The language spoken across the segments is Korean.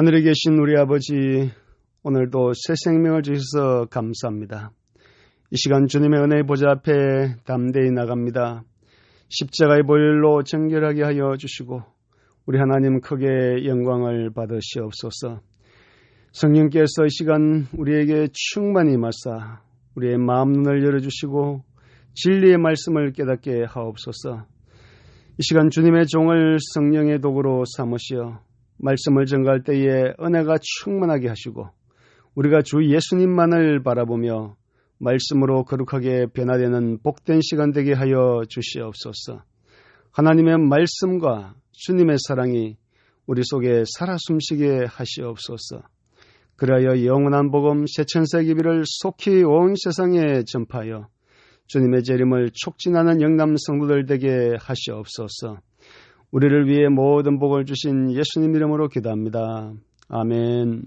하늘에 계신 우리 아버지, 오늘도 새 생명을 주셔서 감사합니다. 이 시간 주님의 은혜의 보좌 앞에 담대히 나갑니다. 십자가의 보혈로 정결하게 하여 주시고 우리 하나님 크게 영광을 받으시옵소서. 성령께서 이 시간 우리에게 충만히 임하사 우리의 마음 눈을 열어주시고 진리의 말씀을 깨닫게 하옵소서. 이 시간 주님의 종을 성령의 도구로 삼으시어 말씀을 전가할 때에 은혜가 충만하게 하시고 우리가 주 예수님만을 바라보며 말씀으로 거룩하게 변화되는 복된 시간 되게 하여 주시옵소서. 하나님의 말씀과 주님의 사랑이 우리 속에 살아 숨쉬게 하시옵소서. 그리하여 영원한 복음 새 천사의 기비를 속히 온 세상에 전파하여 주님의 재림을 촉진하는 영남 성도들 되게 하시옵소서. 우리를 위해 모든 복을 주신 예수님 이름으로 기도합니다. 아멘.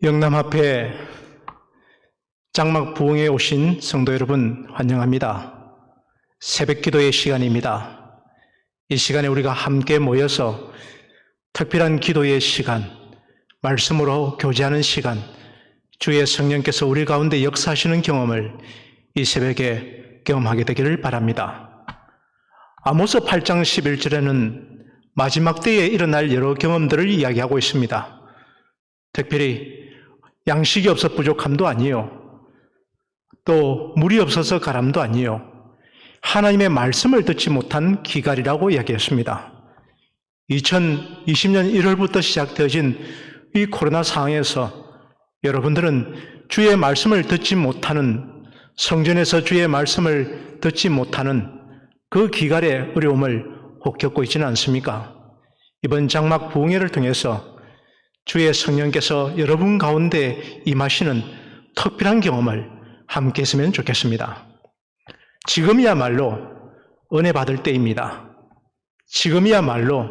영남 앞에 장막 부흥에 오신 성도 여러분 환영합니다. 새벽 기도의 시간입니다. 이 시간에 우리가 함께 모여서 특별한 기도의 시간, 말씀으로 교제하는 시간, 주의 성령께서 우리 가운데 역사하시는 경험을 이 새벽에 경험하게 되기를 바랍니다. 아모스 8장 11절에는 마지막 때에 일어날 여러 경험들을 이야기하고 있습니다. 특별히 양식이 없어 부족함도 아니요, 또 물이 없어서 가람도 아니요, 하나님의 말씀을 듣지 못한 기갈이라고 이야기했습니다. 2020년 1월부터 시작되어진 이 코로나 상황에서 여러분들은 주의 말씀을 듣지 못하는, 성전에서 주의 말씀을 듣지 못하는 그 기갈의 어려움을 혹 겪고 있지는 않습니까? 이번 장막 부흥회를 통해서 주의 성령께서 여러분 가운데 임하시는 특별한 경험을 함께 했으면 좋겠습니다. 지금이야말로 은혜 받을 때입니다. 지금이야말로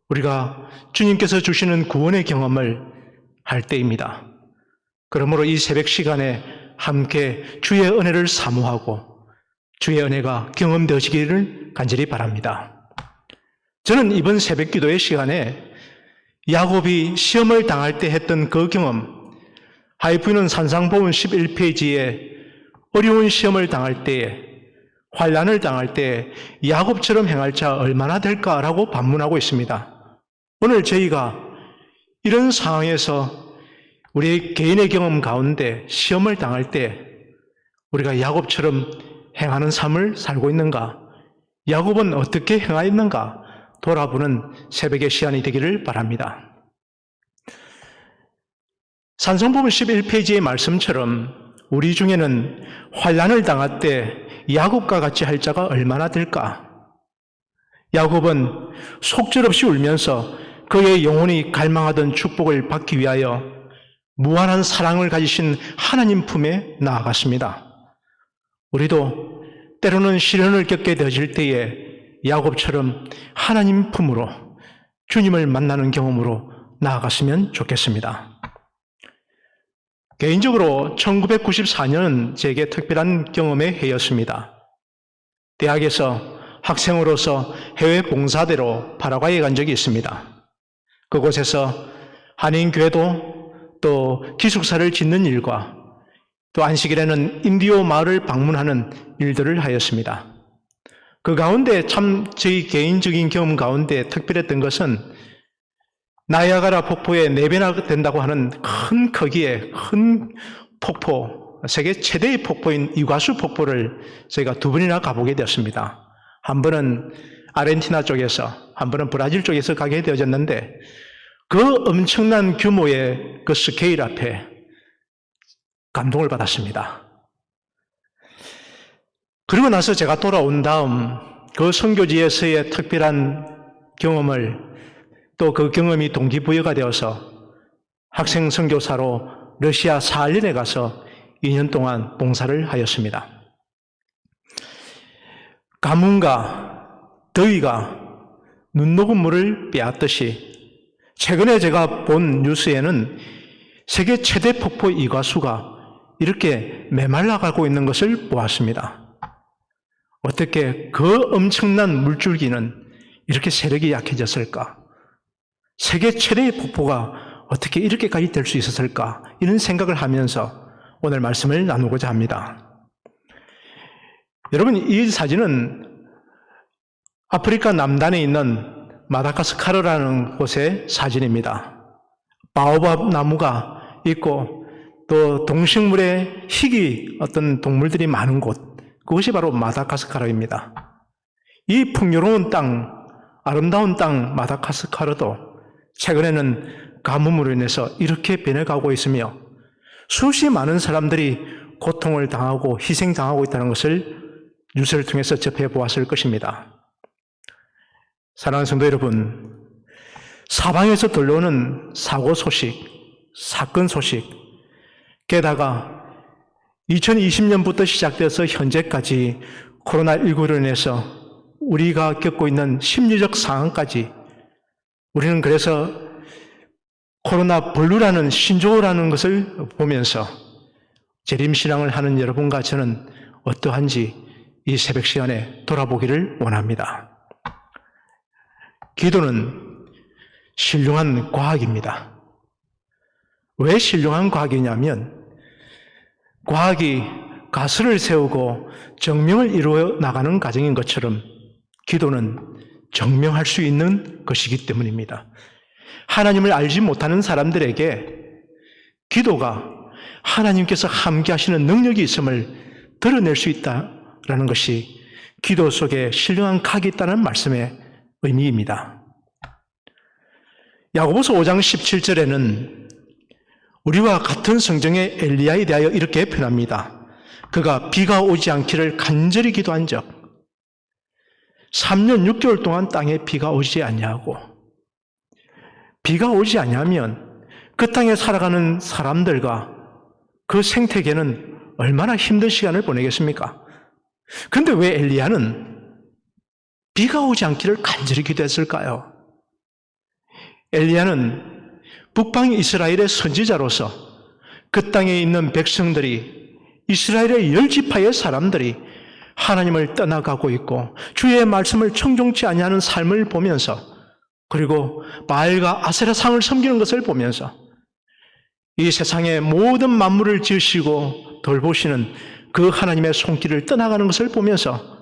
우리가 주님께서 주시는 구원의 경험을 할 때입니다. 그러므로 이 새벽 시간에 함께 주의 은혜를 사모하고 주의 은혜가 경험되어지기를 간절히 바랍니다. 저는 이번 새벽 기도의 시간에 야곱이 시험을 당할 때 했던 그 경험, 하이프는 산상보훈 11페이지에 어려운 시험을 당할 때에, 환난을 당할 때 야곱처럼 행할 자 얼마나 될까라고 반문하고 있습니다. 오늘 저희가 이런 상황에서 우리 개인의 경험 가운데 시험을 당할 때 우리가 야곱처럼 행하는 삶을 살고 있는가? 야곱은 어떻게 행하였는가? 돌아보는 새벽의 시간이 되기를 바랍니다. 산상보훈 11페이지의 말씀처럼 우리 중에는 환난을 당할 때 야곱과 같이 할 자가 얼마나 될까? 야곱은 속절없이 울면서 그의 영혼이 갈망하던 축복을 받기 위하여 무한한 사랑을 가지신 하나님 품에 나아갔습니다. 우리도 때로는 시련을 겪게 되어질 때에 야곱처럼 하나님 품으로 주님을 만나는 경험으로 나아갔으면 좋겠습니다. 개인적으로 1994년은 제게 특별한 경험의 해였습니다. 대학에서 학생으로서 해외 봉사대로 파라과이에 간 적이 있습니다. 그곳에서 한인교회도 또 기숙사를 짓는 일과 또 안식일에는 인디오 마을을 방문하는 일들을 하였습니다. 그 가운데 참 저희 개인적인 경험 가운데 특별했던 것은 나이아가라 폭포에 4배나 된다고 하는 큰 크기의 큰 폭포, 세계 최대의 폭포인 이과수 폭포를 저희가 2번이나 가보게 되었습니다. 한 번은 아르헨티나 쪽에서, 한 번은 브라질 쪽에서 가게 되어졌는데 그 엄청난 규모의 그 스케일 앞에 감동을 받았습니다. 그리고 나서 제가 돌아온 다음 그 선교지에서의 특별한 경험을 또 그 경험이 동기부여가 되어서 학생 선교사로 러시아 사할린에 가서 2년 동안 봉사를 하였습니다. 가뭄과 더위가 눈 녹은 물을 빼앗듯이 최근에 제가 본 뉴스에는 세계 최대 폭포 이과수가 이렇게 메말라가고 있는 것을 보았습니다. 어떻게 그 엄청난 물줄기는 이렇게 세력이 약해졌을까? 세계 최대의 폭포가 어떻게 이렇게까지 될 수 있었을까? 이런 생각을 하면서 오늘 말씀을 나누고자 합니다. 여러분, 이 사진은 아프리카 남단에 있는 마다가스카르라는 곳의 사진입니다. 바오밥 나무가 있고 또 동식물의 희귀 어떤 동물들이 많은 곳, 그것이 바로 마다가스카르입니다. 이 풍요로운 땅, 아름다운 땅 마다가스카르도 최근에는 가뭄으로 인해서 이렇게 변해가고 있으며 수없이 많은 사람들이 고통을 당하고 희생당하고 있다는 것을 뉴스를 통해서 접해보았을 것입니다. 사랑하는 성도 여러분, 사방에서 들려오는 사고 소식, 사건 소식, 게다가 2020년부터 시작돼서 현재까지 코로나19로 인해서 우리가 겪고 있는 심리적 상황까지 우리는 그래서 코로나 블루라는 신조어라는 것을 보면서 재림신앙을 하는 여러분과 저는 어떠한지 이 새벽 시간에 돌아보기를 원합니다. 기도는 신령한 과학입니다. 왜 신령한 과학이냐면 과학이 가설을 세우고 증명을 이루어 나가는 과정인 것처럼 기도는 증명할 수 있는 것이기 때문입니다. 하나님을 알지 못하는 사람들에게 기도가 하나님께서 함께 하시는 능력이 있음을 드러낼 수 있다라는 것이 기도 속에 신령한 각이 있다는 말씀의 의미입니다. 야고보서 5장 17절에는 우리와 같은 성정의 엘리야에 대하여 이렇게 표현합니다. 그가 비가 오지 않기를 간절히 기도한 적 3년 6개월 동안 땅에 비가 오지 않냐고. 비가 오지 않냐면 그 땅에 살아가는 사람들과 그 생태계는 얼마나 힘든 시간을 보내겠습니까? 그런데 왜 엘리야는 비가 오지 않기를 간절히 기도했을까요? 엘리야는 북방 이스라엘의 선지자로서 그 땅에 있는 백성들이 이스라엘의 10지파의 사람들이 하나님을 떠나가고 있고 주의 말씀을 청종치 아니하는 삶을 보면서 그리고 바알과 아세라상을 섬기는 것을 보면서 이 세상의 모든 만물을 지으시고 돌보시는 그 하나님의 손길을 떠나가는 것을 보면서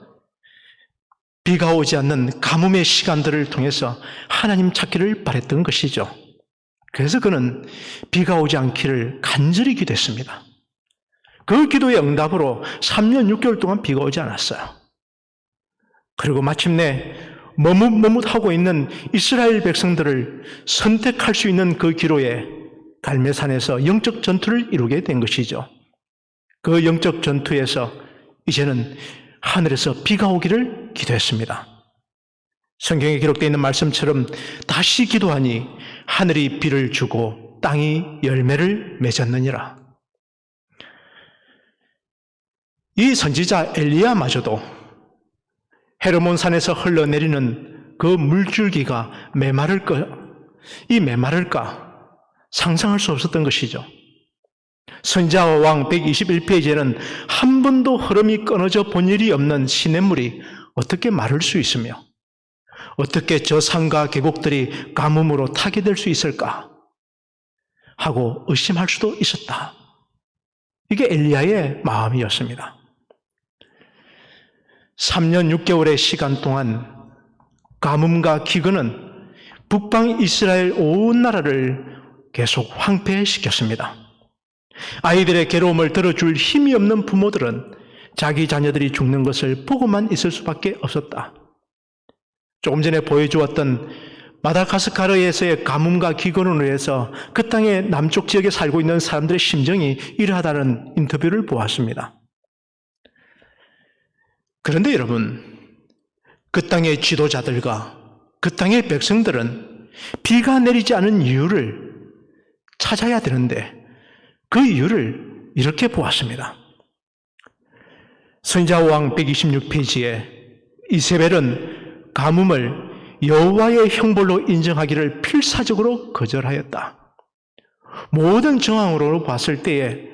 비가 오지 않는 가뭄의 시간들을 통해서 하나님 찾기를 바랬던 것이죠. 그래서 그는 비가 오지 않기를 간절히 기도했습니다. 그 기도의 응답으로 3년 6개월 동안 비가 오지 않았어요. 그리고 마침내 머뭇머뭇하고 있는 이스라엘 백성들을 선택할 수 있는 그 기로에 갈매산에서 영적 전투를 이루게 된 것이죠. 그 영적 전투에서 이제는 하늘에서 비가 오기를 기도했습니다. 성경에 기록되어 있는 말씀처럼 다시 기도하니 하늘이 비를 주고 땅이 열매를 맺었느니라. 이 선지자 엘리야마저도 헤르몬산에서 흘러내리는 그 물줄기가 이 메마를까 상상할 수 없었던 것이죠. 선지자와 왕 121페이지에는 한 번도 흐름이 끊어져 본 일이 없는 시냇물이 어떻게 마를 수 있으며 어떻게 저 산과 계곡들이 가뭄으로 타게 될 수 있을까 하고 의심할 수도 있었다. 이게 엘리야의 마음이었습니다. 3년 6개월의 시간 동안 가뭄과 기근은 북방 이스라엘 온 나라를 계속 황폐시켰습니다. 아이들의 괴로움을 들어줄 힘이 없는 부모들은 자기 자녀들이 죽는 것을 보고만 있을 수밖에 없었다. 조금 전에 보여주었던 마다가스카르에서의 가뭄과 기근으로 인해서 그 땅의 남쪽 지역에 살고 있는 사람들의 심정이 이러하다는 인터뷰를 보았습니다. 그런데 여러분, 그 땅의 지도자들과 그 땅의 백성들은 비가 내리지 않은 이유를 찾아야 되는데 그 이유를 이렇게 보았습니다. 선지자왕 126페이지에 이세벨은 가뭄을 여호와의 형벌로 인정하기를 필사적으로 거절하였다. 모든 정황으로 봤을 때에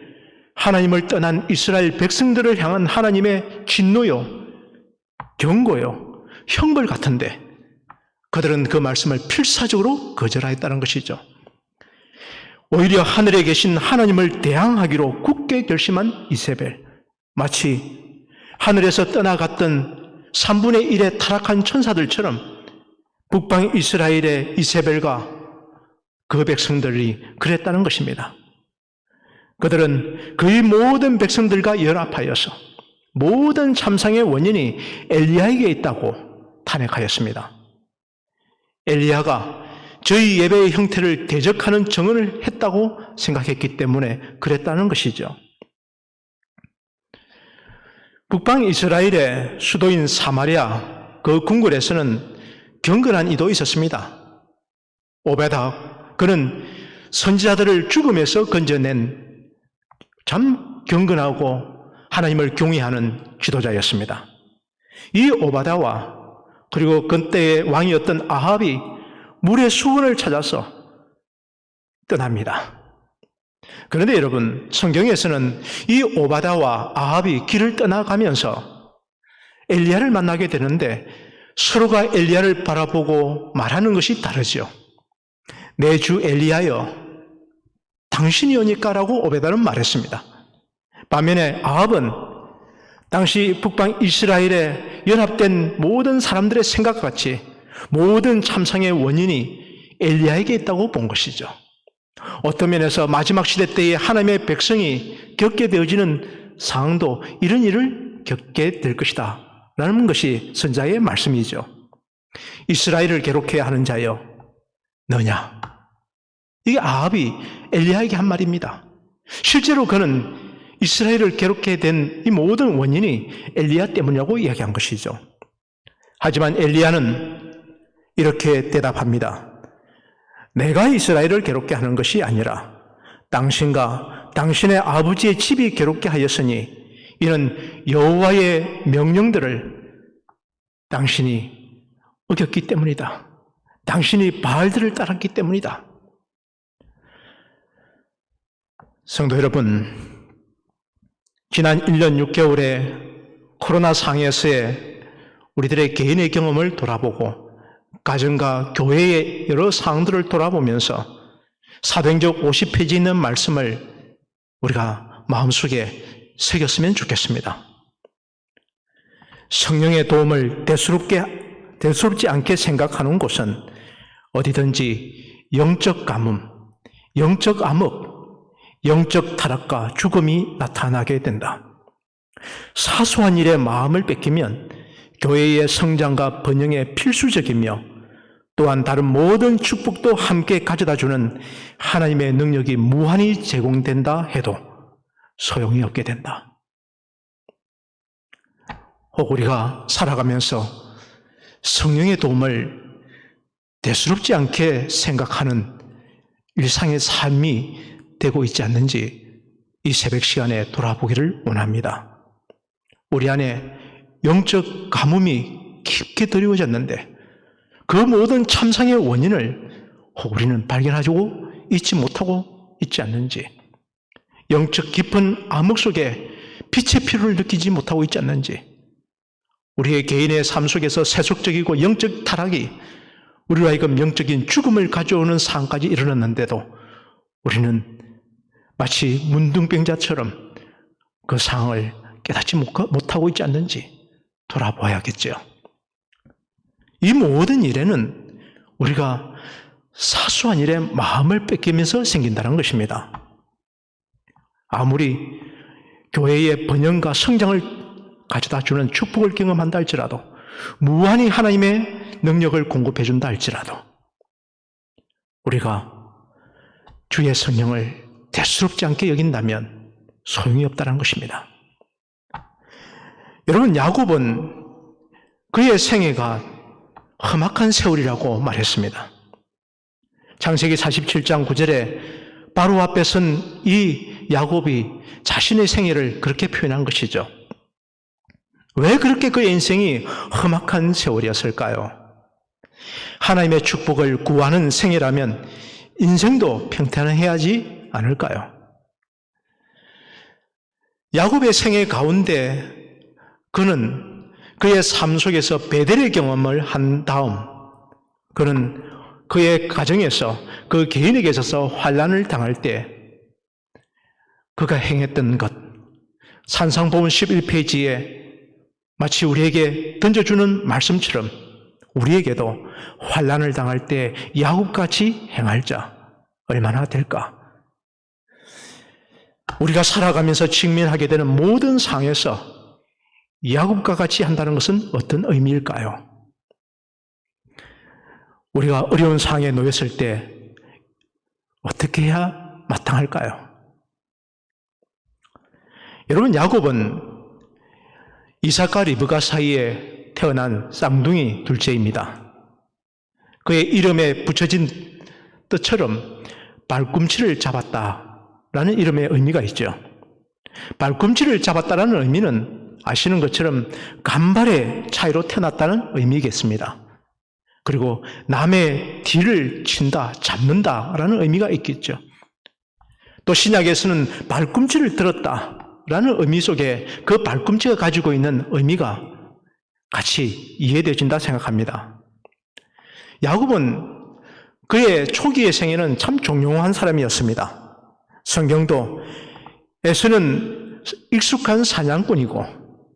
하나님을 떠난 이스라엘 백성들을 향한 하나님의 진노요, 경고요, 형벌 같은데 그들은 그 말씀을 필사적으로 거절하였다는 것이죠. 오히려 하늘에 계신 하나님을 대항하기로 굳게 결심한 이세벨, 마치 하늘에서 떠나갔던 3분의 1의 타락한 천사들처럼 북방 이스라엘의 이세벨과 그 백성들이 그랬다는 것입니다. 그들은 그의 모든 백성들과 연합하여서 모든 참상의 원인이 엘리야에게 있다고 탄핵하였습니다. 엘리야가 저희 예배의 형태를 대적하는 증언을 했다고 생각했기 때문에 그랬다는 것이죠. 북방 이스라엘의 수도인 사마리아 그 궁궐에서는 경건한 이도 있었습니다. 오베다, 그는 선지자들을 죽음에서 건져낸 참 경건하고 하나님을 경외하는 지도자였습니다. 이 오바다와 그리고 그때의 왕이었던 아합이 물의 수원을 찾아서 떠납니다. 그런데 여러분, 성경에서는 이 오바다와 아합이 길을 떠나가면서 엘리야를 만나게 되는데 서로가 엘리야를 바라보고 말하는 것이 다르죠. 내 주 엘리야여, 당신이 오니까라고 오베다는 말했습니다. 반면에 아합은 당시 북방 이스라엘에 연합된 모든 사람들의 생각과 같이 모든 참상의 원인이 엘리야에게 있다고 본 것이죠. 어떤 면에서 마지막 시대 때에 하나님의 백성이 겪게 되어지는 상황도 이런 일을 겪게 될 것이다 라는 것이 선자의 말씀이죠. 이스라엘을 괴롭게 하는 자여 너냐. 이게 아합이 엘리야에게 한 말입니다. 실제로 그는 이스라엘을 괴롭게 된 이 모든 원인이 엘리야 때문이라고 이야기한 것이죠. 하지만 엘리야는 이렇게 대답합니다. 내가 이스라엘을 괴롭게 하는 것이 아니라 당신과 당신의 아버지의 집이 괴롭게 하였으니 이는 여호와의 명령들을 당신이 어겼기 때문이다. 당신이 바알들을 따랐기 때문이다. 성도 여러분, 지난 1년 6개월의 코로나 상해에서의 우리들의 개인의 경험을 돌아보고 가정과 교회의 여러 상황들을 돌아보면서 사도행전 50페이지 있는 말씀을 우리가 마음속에 새겼으면 좋겠습니다. 성령의 도움을 대수롭지 않게 생각하는 곳은 어디든지 영적 가뭄, 영적 암흑, 영적 타락과 죽음이 나타나게 된다. 사소한 일에 마음을 뺏기면 교회의 성장과 번영에 필수적이며 또한 다른 모든 축복도 함께 가져다주는 하나님의 능력이 무한히 제공된다 해도 소용이 없게 된다. 혹 우리가 살아가면서 성령의 도움을 대수롭지 않게 생각하는 일상의 삶이 되고 있지 않는지 이 새벽 시간에 돌아보기를 원합니다. 우리 안에 영적 가뭄이 깊게 드리워졌는데 그 모든 참상의 원인을 혹 우리는 발견하고 잊지 못하고 있지 않는지, 영적 깊은 암흑 속에 빛의 필요를 느끼지 못하고 있지 않는지, 우리의 개인의 삶 속에서 세속적이고 영적 타락이 우리로 하여금 영적인 죽음을 가져오는 상황까지 이르렀는데도 우리는 마치 문둥병자처럼 그 상황을 깨닫지 못하고 있지 않는지 돌아봐야겠죠. 이 모든 일에는 우리가 사소한 일에 마음을 뺏기면서 생긴다는 것입니다. 아무리 교회의 번영과 성장을 가져다 주는 축복을 경험한다 할지라도, 무한히 하나님의 능력을 공급해 준다 할지라도 우리가 주의 성령을 대수롭지 않게 여긴다면 소용이 없다는 것입니다. 여러분, 야곱은 그의 생애가 험악한 세월이라고 말했습니다. 창세기 47장 9절에 바로 앞에 선 이 야곱이 자신의 생애를 그렇게 표현한 것이죠. 왜 그렇게 그의 인생이 험악한 세월이었을까요? 하나님의 축복을 구하는 생애라면 인생도 평탄해야 하지 않을까요? 야곱의 생애 가운데 그는 그의 삶 속에서 베델의 경험을 한 다음 그는 그의 가정에서 그 개인에게 있어서 환난을 당할 때 그가 행했던 것, 산상보훈 11페이지에 마치 우리에게 던져주는 말씀처럼 우리에게도 환난을 당할 때 야곱같이 행할 자 얼마나 될까? 우리가 살아가면서 직면하게 되는 모든 상황에서 야곱과 같이 한다는 것은 어떤 의미일까요? 우리가 어려운 상황에 놓였을 때 어떻게 해야 마땅할까요? 여러분, 야곱은 이삭과 리브가 사이에 태어난 쌍둥이 둘째입니다. 그의 이름에 붙여진 뜻처럼 발꿈치를 잡았다라는 이름의 의미가 있죠. 발꿈치를 잡았다라는 의미는 아시는 것처럼 간발의 차이로 태어났다는 의미겠습니다. 그리고 남의 뒤를 친다, 잡는다라는 의미가 있겠죠. 또 신약에서는 발꿈치를 들었다라는 의미 속에 그 발꿈치가 가지고 있는 의미가 같이 이해되어진다 생각합니다. 야곱은 그의 초기의 생애는 참 종용한 사람이었습니다. 성경도 에서는 익숙한 사냥꾼이고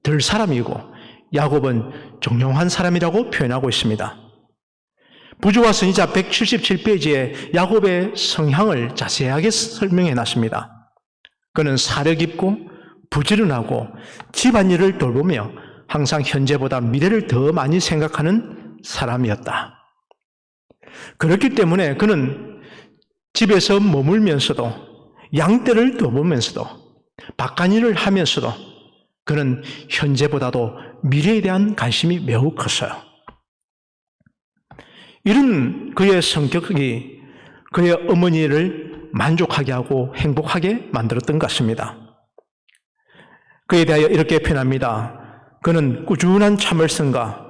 들사람이고 야곱은 종용한 사람이라고 표현하고 있습니다. 부조와 선지자 177페이지에 야곱의 성향을 자세하게 설명해 놨습니다. 그는 사려 깊고 부지런하고 집안일을 돌보며 항상 현재보다 미래를 더 많이 생각하는 사람이었다. 그렇기 때문에 그는 집에서 머물면서도 양떼를 돌보면서도 밭간일을 하면서도 그는 현재보다도 미래에 대한 관심이 매우 컸어요. 이런 그의 성격이 그의 어머니를 만족하게 하고 행복하게 만들었던 것 같습니다. 그에 대하여 이렇게 표현합니다. 그는 꾸준한 참을성과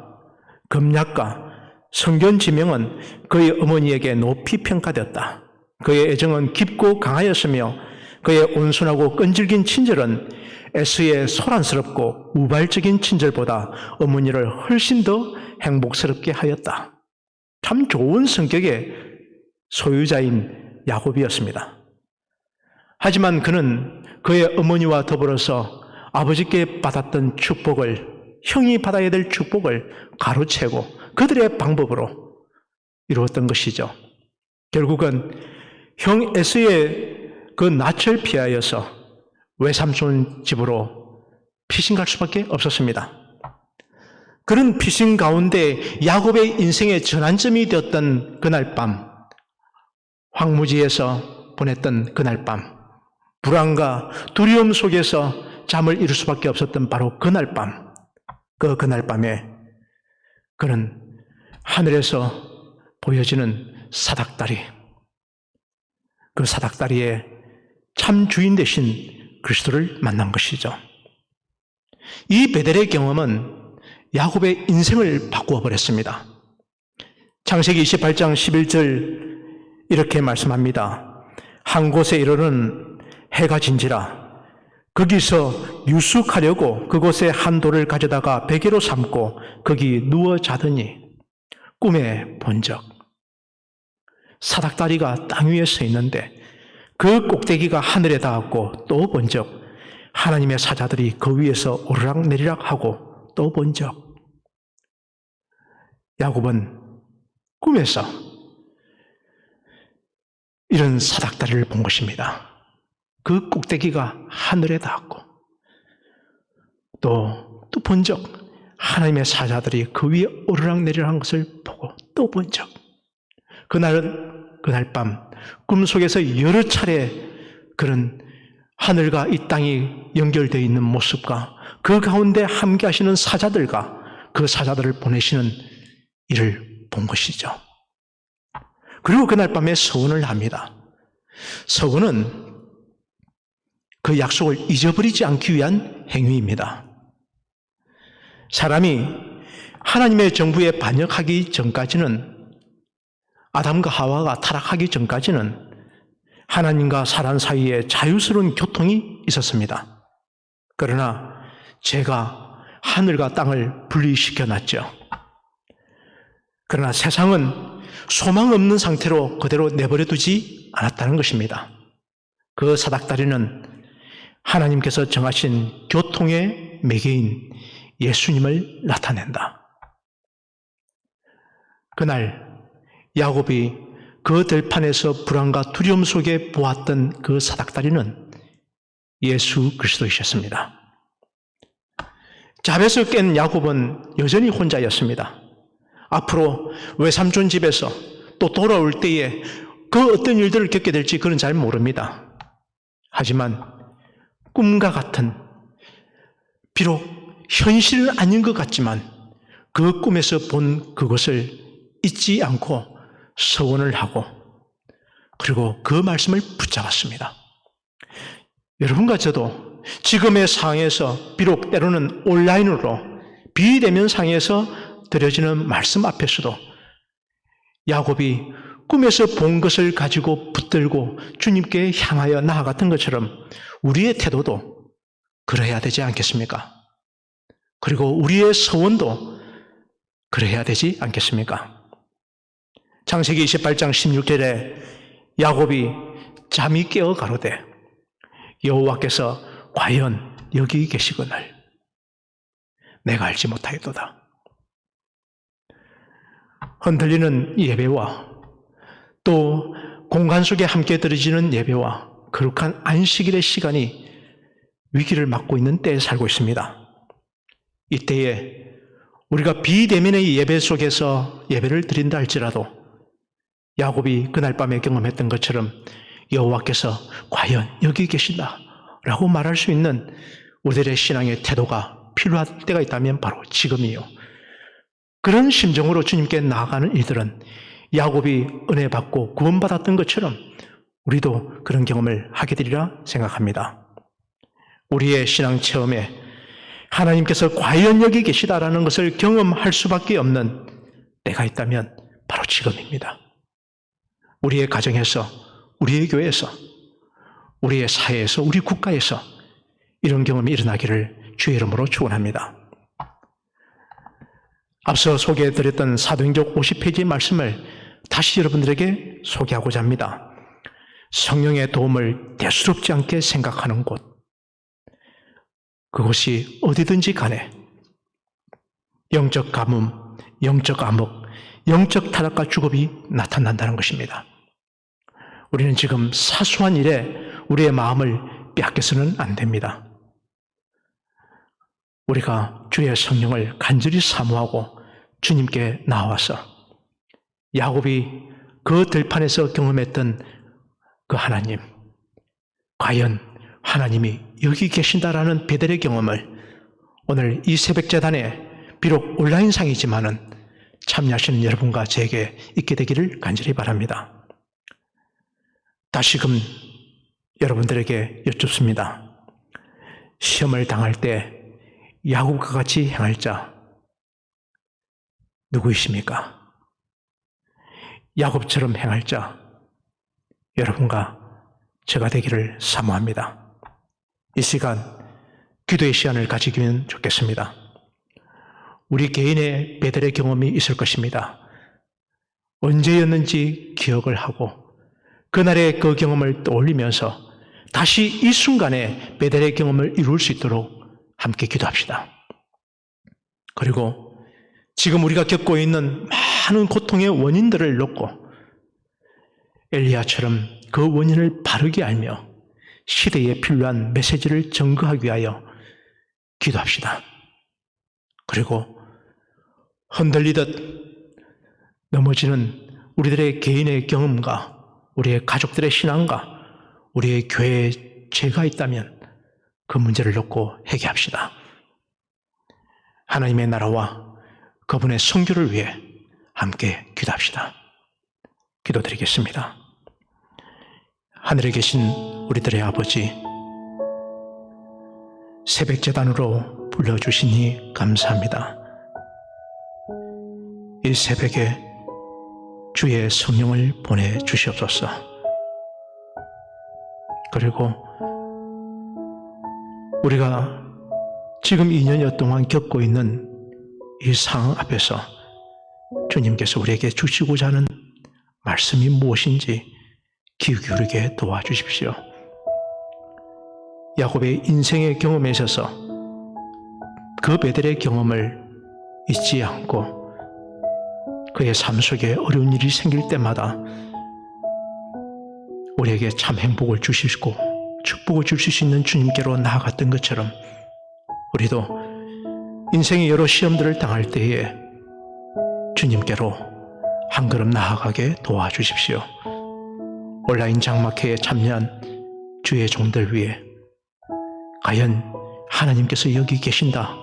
검략과 성견 지명은 그의 어머니에게 높이 평가되었다. 그의 애정은 깊고 강하였으며 그의 온순하고 끈질긴 친절은 에스의 소란스럽고 우발적인 친절보다 어머니를 훨씬 더 행복스럽게 하였다. 참 좋은 성격의 소유자인 야곱이었습니다. 하지만 그는 그의 어머니와 더불어서 아버지께 받았던 축복을, 형이 받아야 될 축복을 가로채고 그들의 방법으로 이루었던 것이죠. 결국은 형 에스의 그 낯을 피하여서 외삼촌 집으로 피신 갈 수밖에 없었습니다. 그런 피신 가운데 야곱의 인생의 전환점이 되었던 그날 밤, 황무지에서 보냈던 그날 밤, 불안과 두려움 속에서 잠을 이룰 수밖에 없었던 바로 그날 밤, 그날 밤에 그는 하늘에서 보여지는 사닥다리, 그 사닥다리의 참 주인 되신 그리스도를 만난 것이죠. 이 베델의 경험은 야곱의 인생을 바꾸어 버렸습니다. 창세기 28장 11절 이렇게 말씀합니다. 한 곳에 이르는 해가 진지라 거기서 유숙하려고 그곳에 한 돌을 가져다가 베개로 삼고 거기 누워 자더니 꿈에 본적 사닥다리가 땅 위에 서 있는데 그 꼭대기가 하늘에 닿았고 또 본적 하나님의 사자들이 그 위에서 오르락내리락 하고 또 본적 야곱은 꿈에서 이런 사닥다리를 본 것입니다. 그 꼭대기가 하늘에 닿았고 또 본적 하나님의 사자들이 그 위에 오르락내리락 한 것을 보고 또 본적 그날 밤 꿈속에서 여러 차례 그런 하늘과 이 땅이 연결되어 있는 모습과 그 가운데 함께 하시는 사자들과 그 사자들을 보내시는 일을 본 것이죠. 그리고 그날 밤에 서원을 합니다. 서원은 그 약속을 잊어버리지 않기 위한 행위입니다. 사람이 하나님의 정부에 반역하기 전까지는 아담과 하와가 타락하기 전까지는 하나님과 사람 사이에 자유스러운 교통이 있었습니다. 그러나 죄가 하늘과 땅을 분리시켜 놨죠. 그러나 세상은 소망 없는 상태로 그대로 내버려 두지 않았다는 것입니다. 그 사닥다리는 하나님께서 정하신 교통의 매개인 예수님을 나타낸다. 그날 야곱이 그 들판에서 불안과 두려움 속에 보았던 그 사닥다리는 예수 그리스도이셨습니다. 잡에서 깬 야곱은 여전히 혼자였습니다. 앞으로 외삼촌 집에서 또 돌아올 때에 그 어떤 일들을 겪게 될지 그는 잘 모릅니다. 하지만 꿈과 같은 비록 현실은 아닌 것 같지만 그 꿈에서 본 그것을 잊지 않고 서원을 하고 그리고 그 말씀을 붙잡았습니다. 여러분과 저도 지금의 상황에서 비록 때로는 온라인으로 비대면 상에서 드려지는 말씀 앞에서도 야곱이 꿈에서 본 것을 가지고 붙들고 주님께 향하여 나아갔던 것처럼 우리의 태도도 그래야 되지 않겠습니까? 그리고 우리의 서원도 그래야 되지 않겠습니까? 창세기 28장 16절에 야곱이 잠이 깨어 가로되 여호와께서 과연 여기 계시거늘 내가 알지 못하였도다. 흔들리는 예배와 또 공간 속에 함께 드려지는 예배와 거룩한 안식일의 시간이 위기를 맞고 있는 때에 살고 있습니다. 이때에 우리가 비대면의 예배 속에서 예배를 드린다 할지라도 야곱이 그날 밤에 경험했던 것처럼 여호와께서 과연 여기 계신다 라고 말할 수 있는 우리들의 신앙의 태도가 필요할 때가 있다면 바로 지금이요. 그런 심정으로 주님께 나아가는 이들은 야곱이 은혜 받고 구원받았던 것처럼 우리도 그런 경험을 하게 되리라 생각합니다. 우리의 신앙 체험에 하나님께서 과연 여기 계시다라는 것을 경험할 수밖에 없는 때가 있다면 바로 지금입니다. 우리의 가정에서, 우리의 교회에서, 우리의 사회에서, 우리 국가에서 이런 경험이 일어나기를 주의 이름으로 축원합니다. 앞서 소개해드렸던 사도행전 50페이지의 말씀을 다시 여러분들에게 소개하고자 합니다. 성령의 도움을 대수롭지 않게 생각하는 곳, 그곳이 어디든지 간에 영적 가뭄, 영적 암흑, 영적 타락과 죽음이 나타난다는 것입니다. 우리는 지금 사소한 일에 우리의 마음을 빼앗겨서는 안 됩니다. 우리가 주의 성령을 간절히 사모하고 주님께 나와서 야곱이 그 들판에서 경험했던 그 하나님, 과연 하나님이 여기 계신다라는 베델의 경험을 오늘 이 새벽제단에 비록 온라인상이지만은 참여하시는 여러분과 제게 있게 되기를 간절히 바랍니다. 다시금 여러분들에게 여쭙습니다. 시험을 당할 때 야곱과 같이 행할 자 누구이십니까? 야곱처럼 행할 자 여러분과 제가 되기를 사모합니다. 이 시간 기도의 시간을 가지기면 좋겠습니다. 우리 개인의 베델의 경험이 있을 것입니다. 언제였는지 기억을 하고 그날의 그 경험을 떠올리면서 다시 이 순간에 베델의 경험을 이룰 수 있도록 함께 기도합시다. 그리고 지금 우리가 겪고 있는 많은 고통의 원인들을 놓고 엘리야처럼 그 원인을 바르게 알며 시대에 필요한 메시지를 전거하기 위하여 기도합시다. 그리고 흔들리듯 넘어지는 우리들의 개인의 경험과 우리의 가족들의 신앙과 우리의 교회에 죄가 있다면 그 문제를 놓고 회개합시다. 하나님의 나라와 그분의 성교를 위해 함께 기도합시다. 기도드리겠습니다. 하늘에 계신 우리들의 아버지, 새벽제단으로 불러주시니 감사합니다. 이 새벽에 주의 성령을 보내주시옵소서. 그리고 우리가 지금 2년여 동안 겪고 있는 이 상황 앞에서 주님께서 우리에게 주시고자 하는 말씀이 무엇인지 귀 기울이게 도와주십시오. 야곱의 인생의 경험에 있어서 그 베델의 경험을 잊지 않고 그의 삶 속에 어려운 일이 생길 때마다 우리에게 참 행복을 주시고 축복을 주실 수 있는 주님께로 나아갔던 것처럼 우리도 인생의 여러 시험들을 당할 때에 주님께로 한 걸음 나아가게 도와주십시오. 온라인 장막회에 참여한 주의 종들 위해 과연 하나님께서 여기 계신다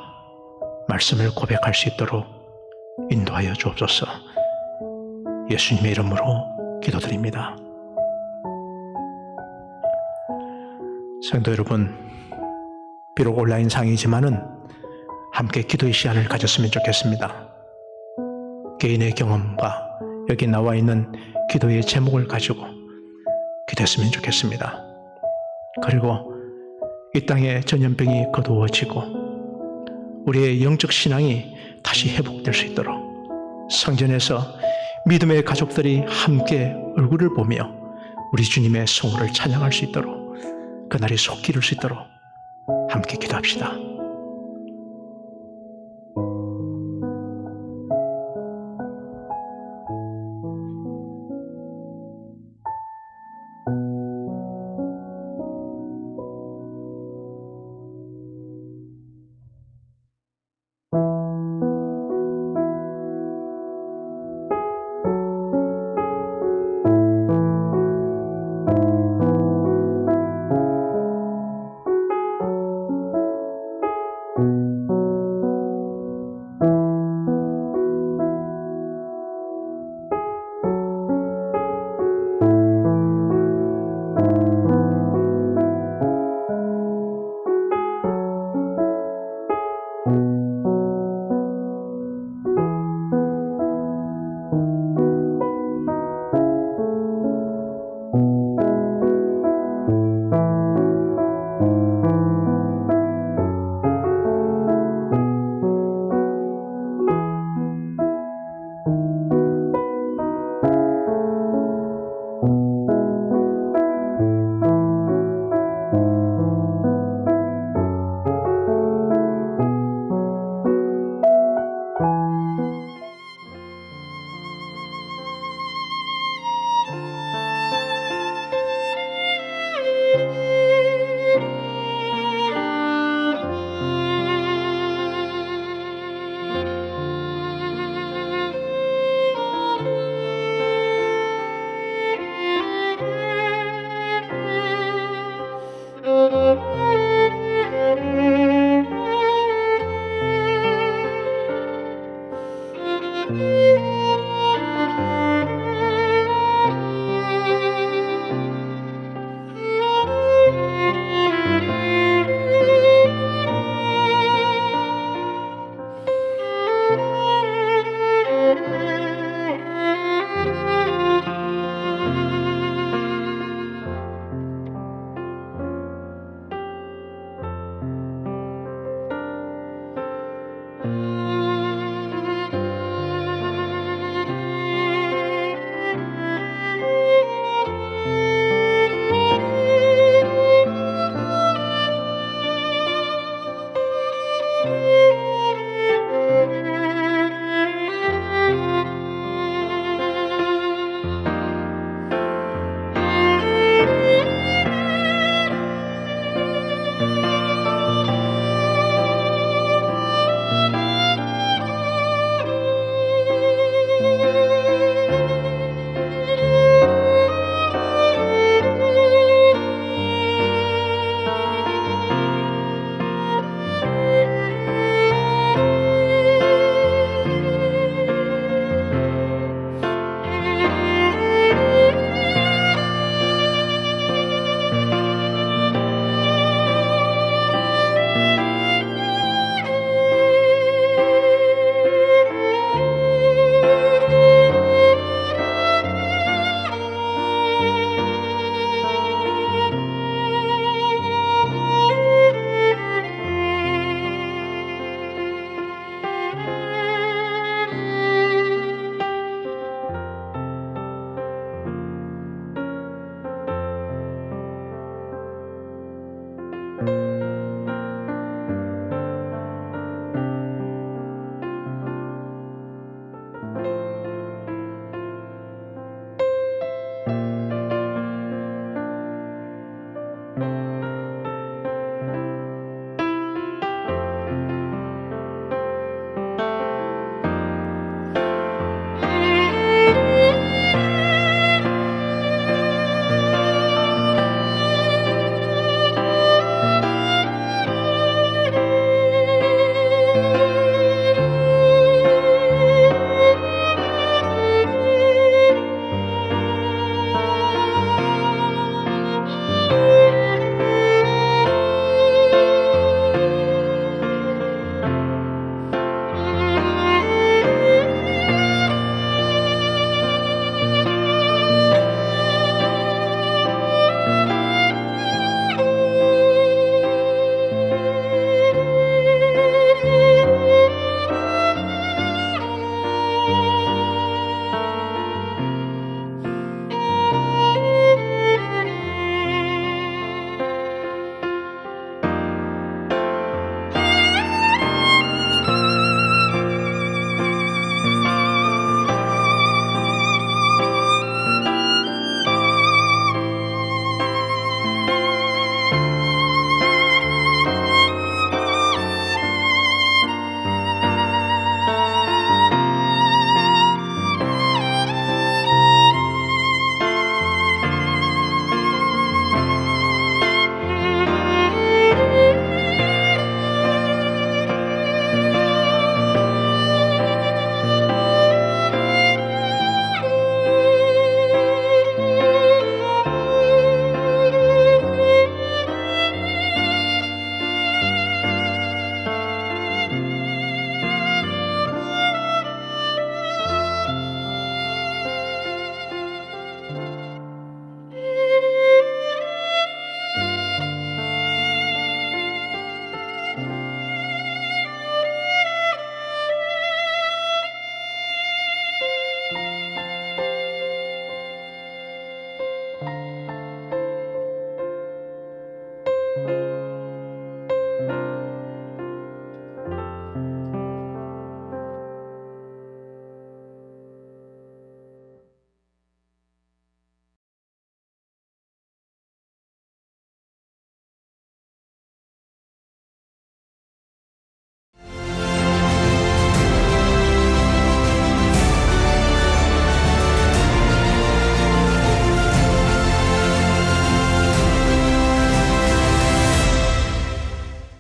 말씀을 고백할 수 있도록 인도하여 주옵소서. 예수님의 이름으로 기도드립니다. 성도 여러분, 비록 온라인상이지만은 함께 기도의 시간을 가졌으면 좋겠습니다. 개인의 경험과 여기 나와 있는 기도의 제목을 가지고 기도했으면 좋겠습니다. 그리고 이 땅의 전염병이 거두어지고 우리의 영적 신앙이 다시 회복될 수 있도록 성전에서 믿음의 가족들이 함께 얼굴을 보며 우리 주님의 성호를 찬양할 수 있도록 그날이 속 기를 수 있도록 함께 기도합시다.